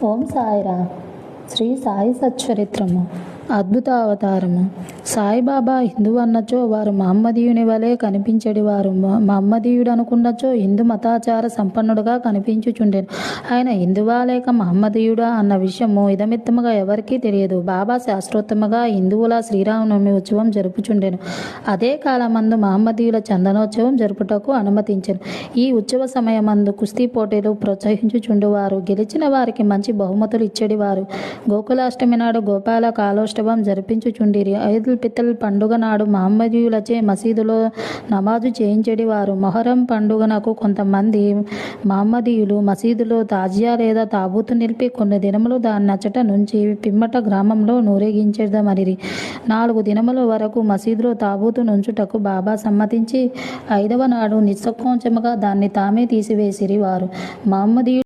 ఓం సాయిరా. శ్రీ సాయి సచ్చరిత్రము అద్భుత అవతారము. సాయిబాబా హిందువు అన్నచో వారు మహమ్మదీయుని వలె కనిపించెడివారు. మహమ్మదీయుడు అనుకున్నచో హిందూ మతాచార సంపన్నుడుగా కనిపించుచుండెను. ఆయన హిందువా లేక మహమ్మదీయుడా అన్న విషయము ఇదమిత్తముగా ఎవరికీ తెలియదు. బాబా శాస్త్రోత్తముగా హిందువుల శ్రీరామనవమి ఉత్సవం జరుపుచుండెను. అదే కాలమందు మహమ్మదీయుల చందనోత్సవం జరుపుటకు అనుమతించెను. ఈ ఉత్సవ సమయమందు కుస్తీ పోటీలు ప్రోత్సహించుచుండువారు. గెలిచిన వారికి మంచి బహుమతులు ఇచ్చేడివారు. గోకులాష్టమి నాడు గోపాల కాలోష్టవం జరిపించుచుండిరి. ఐదుల్ పితల్ పండుగ నాడు మహమ్మదీయులచే మసీదులో నమాజు చేయించేడివారు. మొహరం పండుగనకు కొంతమంది మహమ్మదీయులు మసీదులో తాజియా లేదా తాబూతు నిలిపి కొన్ని దినములు దాన్ని అచ్చట నుంచి పిమ్మట గ్రామంలో నూరేగించేదమనిరి. 4 దినముల వరకు మసీదులో తాబూతు నుంచుటకు బాబా సమ్మతించి 5వ నాడు నిస్సంకోచముగా దాన్ని తామే తీసివేసిరి. వారు మహమ్మదీయులు